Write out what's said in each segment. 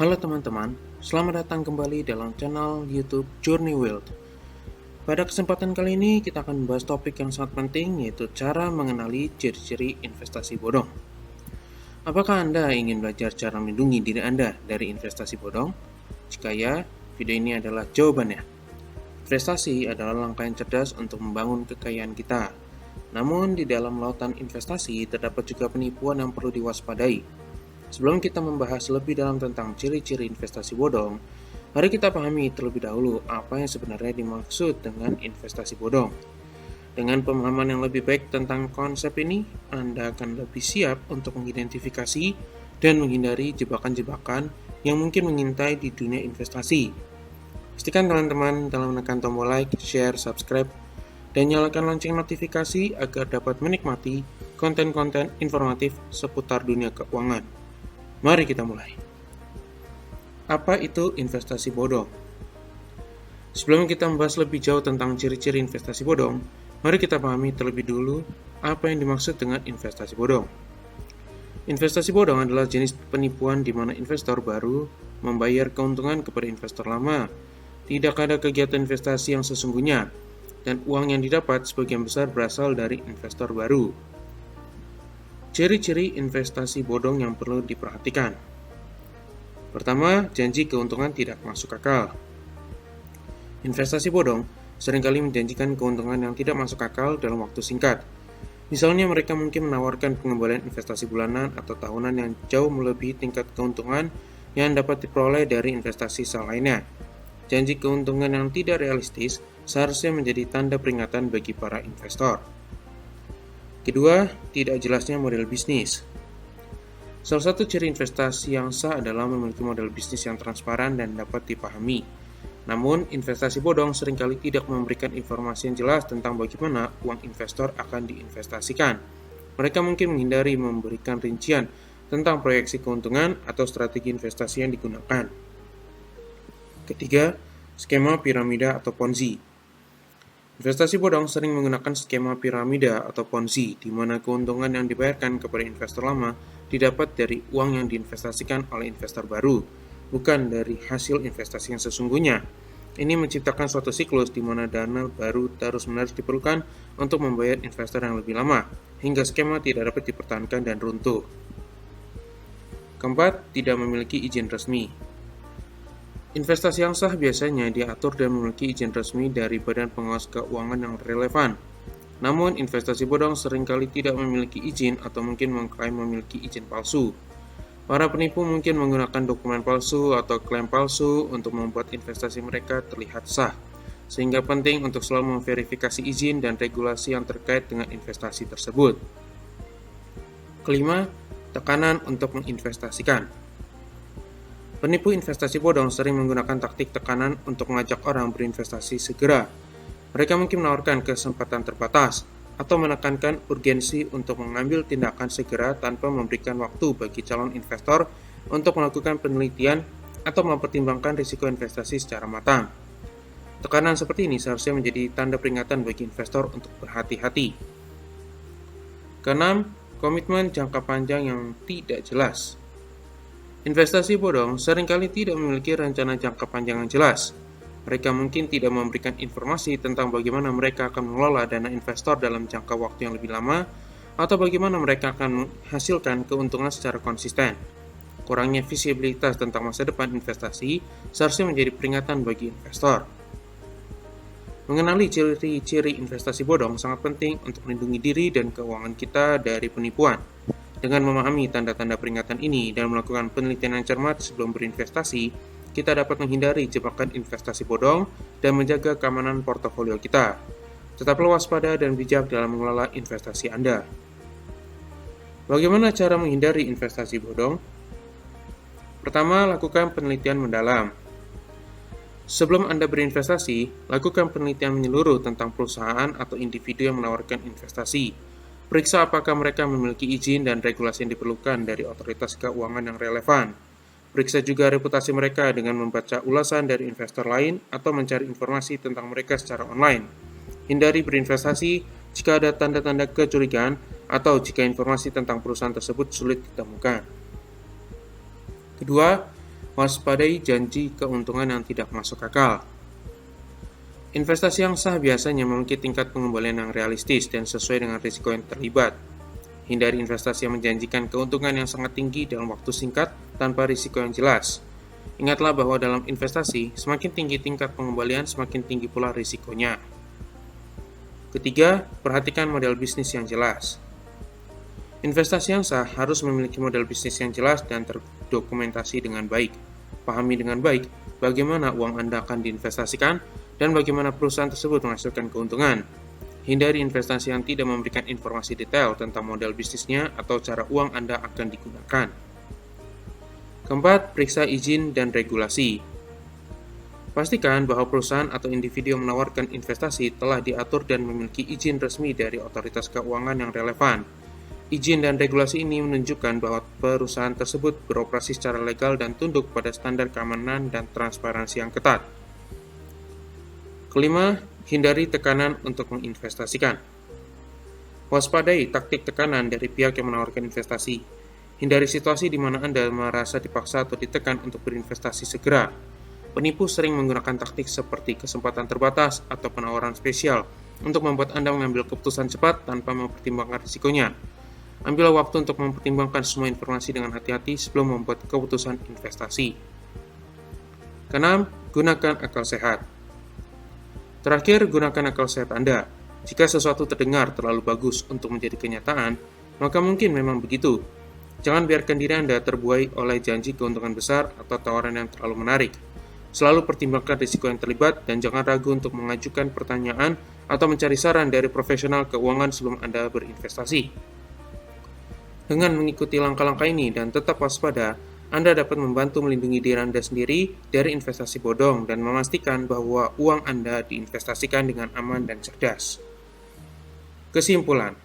Halo teman-teman, selamat datang kembali dalam channel YouTube Journey Wealth. Pada kesempatan kali ini kita akan membahas topik yang sangat penting, yaitu cara mengenali ciri-ciri investasi bodong. Apakah Anda ingin belajar cara melindungi diri Anda dari investasi bodong? Jika ya, video ini adalah jawabannya. Investasi adalah langkah yang cerdas untuk membangun kekayaan kita. Namun di dalam lautan investasi terdapat juga penipuan yang perlu diwaspadai. Sebelum kita membahas lebih dalam tentang ciri-ciri investasi bodong, mari kita pahami terlebih dahulu apa yang sebenarnya dimaksud dengan investasi bodong. Dengan pemahaman yang lebih baik tentang konsep ini, Anda akan lebih siap untuk mengidentifikasi dan menghindari jebakan-jebakan yang mungkin mengintai di dunia investasi. Pastikan teman-teman dalam menekan tombol like, share, subscribe, dan nyalakan lonceng notifikasi agar dapat menikmati konten-konten informatif seputar dunia keuangan. Mari kita mulai. Apa itu investasi bodong? Sebelum kita membahas lebih jauh tentang ciri-ciri investasi bodong, mari kita pahami terlebih dulu apa yang dimaksud dengan investasi bodong. Investasi bodong adalah jenis penipuan di mana investor baru membayar keuntungan kepada investor lama. Tidak ada kegiatan investasi yang sesungguhnya, dan uang yang didapat sebagian besar berasal dari investor baru. Ciri-ciri investasi bodong yang perlu diperhatikan. Pertama, janji keuntungan tidak masuk akal. Investasi bodong seringkali menjanjikan keuntungan yang tidak masuk akal dalam waktu singkat. Misalnya mereka mungkin menawarkan pengembalian investasi bulanan atau tahunan yang jauh melebihi tingkat keuntungan yang dapat diperoleh dari investasi saham lainnya. Janji keuntungan yang tidak realistis seharusnya menjadi tanda peringatan bagi para investor. Kedua, tidak jelasnya model bisnis. Salah satu ciri investasi yang sah adalah memiliki model bisnis yang transparan dan dapat dipahami. Namun, investasi bodong seringkali tidak memberikan informasi yang jelas tentang bagaimana uang investor akan diinvestasikan. Mereka mungkin menghindari memberikan rincian tentang proyeksi keuntungan atau strategi investasi yang digunakan. Ketiga, skema piramida atau Ponzi. Investasi bodong sering menggunakan skema piramida atau Ponzi, di mana keuntungan yang dibayarkan kepada investor lama didapat dari uang yang diinvestasikan oleh investor baru, bukan dari hasil investasi yang sesungguhnya. Ini menciptakan suatu siklus di mana dana baru terus-menerus diperlukan untuk membayar investor yang lebih lama, hingga skema tidak dapat dipertahankan dan runtuh. Keempat, tidak memiliki izin resmi. Investasi yang sah biasanya diatur dan memiliki izin resmi dari badan pengawas keuangan yang relevan. Namun, investasi bodong seringkali tidak memiliki izin atau mungkin mengklaim memiliki izin palsu. Para penipu mungkin menggunakan dokumen palsu atau klaim palsu untuk membuat investasi mereka terlihat sah, sehingga penting untuk selalu memverifikasi izin dan regulasi yang terkait dengan investasi tersebut. Kelima, tekanan untuk menginvestasikan. Penipu investasi bodong sering menggunakan taktik tekanan untuk mengajak orang berinvestasi segera. Mereka mungkin menawarkan kesempatan terbatas atau menekankan urgensi untuk mengambil tindakan segera tanpa memberikan waktu bagi calon investor untuk melakukan penelitian atau mempertimbangkan risiko investasi secara matang. Tekanan seperti ini seharusnya menjadi tanda peringatan bagi investor untuk berhati-hati. Keenam, komitmen jangka panjang yang tidak jelas. Investasi bodong seringkali tidak memiliki rencana jangka panjang yang jelas. Mereka mungkin tidak memberikan informasi tentang bagaimana mereka akan mengelola dana investor dalam jangka waktu yang lebih lama, atau bagaimana mereka akan menghasilkan keuntungan secara konsisten. Kurangnya visibilitas tentang masa depan investasi seharusnya menjadi peringatan bagi investor. Mengenali ciri-ciri investasi bodong sangat penting untuk melindungi diri dan keuangan kita dari penipuan. Dengan memahami tanda-tanda peringatan ini dan melakukan penelitian yang cermat sebelum berinvestasi, kita dapat menghindari jebakan investasi bodong dan menjaga keamanan portofolio kita. Tetaplah waspada dan bijak dalam mengelola investasi Anda. Bagaimana cara menghindari investasi bodong? Pertama, lakukan penelitian mendalam. Sebelum Anda berinvestasi, lakukan penelitian menyeluruh tentang perusahaan atau individu yang menawarkan investasi. Periksa apakah mereka memiliki izin dan regulasi yang diperlukan dari otoritas keuangan yang relevan. Periksa juga reputasi mereka dengan membaca ulasan dari investor lain atau mencari informasi tentang mereka secara online. Hindari berinvestasi jika ada tanda-tanda kecurigaan atau jika informasi tentang perusahaan tersebut sulit ditemukan. Kedua, Waspadai janji keuntungan yang tidak masuk akal. Investasi yang sah biasanya memiliki tingkat pengembalian yang realistis dan sesuai dengan risiko yang terlibat. Hindari investasi yang menjanjikan keuntungan yang sangat tinggi dalam waktu singkat tanpa risiko yang jelas. Ingatlah bahwa dalam investasi, semakin tinggi tingkat pengembalian, semakin tinggi pula risikonya. Ketiga, perhatikan model bisnis yang jelas. Investasi yang sah harus memiliki model bisnis yang jelas dan terdokumentasi dengan baik. Pahami dengan baik bagaimana uang Anda akan diinvestasikan dan bagaimana perusahaan tersebut menghasilkan keuntungan. Hindari investasi yang tidak memberikan informasi detail tentang model bisnisnya atau cara uang Anda akan digunakan. Keempat, periksa izin dan regulasi. Pastikan bahwa perusahaan atau individu yang menawarkan investasi telah diatur dan memiliki izin resmi dari otoritas keuangan yang relevan. Izin dan regulasi ini menunjukkan bahwa perusahaan tersebut beroperasi secara legal dan tunduk pada standar keamanan dan transparansi yang ketat. Kelima, hindari tekanan untuk menginvestasikan. Waspadai taktik tekanan dari pihak yang menawarkan investasi. Hindari situasi di mana Anda merasa dipaksa atau ditekan untuk berinvestasi segera. Penipu sering menggunakan taktik seperti kesempatan terbatas atau penawaran spesial untuk membuat Anda mengambil keputusan cepat tanpa mempertimbangkan risikonya. Ambillah waktu untuk mempertimbangkan semua informasi dengan hati-hati sebelum membuat keputusan investasi. Keenam, gunakan akal sehat. Terakhir, gunakan akal sehat Anda. Jika sesuatu terdengar terlalu bagus untuk menjadi kenyataan, maka mungkin memang begitu. Jangan biarkan diri Anda terbuai oleh janji keuntungan besar atau tawaran yang terlalu menarik. Selalu pertimbangkan risiko yang terlibat dan jangan ragu untuk mengajukan pertanyaan atau mencari saran dari profesional keuangan sebelum Anda berinvestasi. Dengan mengikuti langkah-langkah ini dan tetap waspada, Anda dapat membantu melindungi diri Anda sendiri dari investasi bodong dan memastikan bahwa uang Anda diinvestasikan dengan aman dan cerdas. Kesimpulan,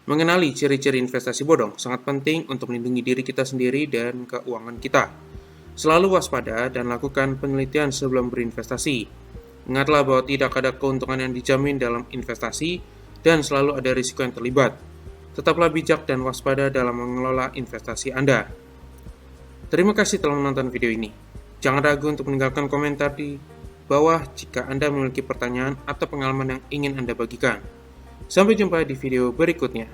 mengenali ciri-ciri investasi bodong sangat penting untuk melindungi diri kita sendiri dan keuangan kita. Selalu waspada dan lakukan penelitian sebelum berinvestasi. Ingatlah bahwa tidak ada keuntungan yang dijamin dalam investasi dan selalu ada risiko yang terlibat. Tetaplah bijak dan waspada dalam mengelola investasi Anda. Terima kasih telah menonton video ini. Jangan ragu untuk meninggalkan komentar di bawah jika Anda memiliki pertanyaan atau pengalaman yang ingin Anda bagikan. Sampai jumpa di video berikutnya.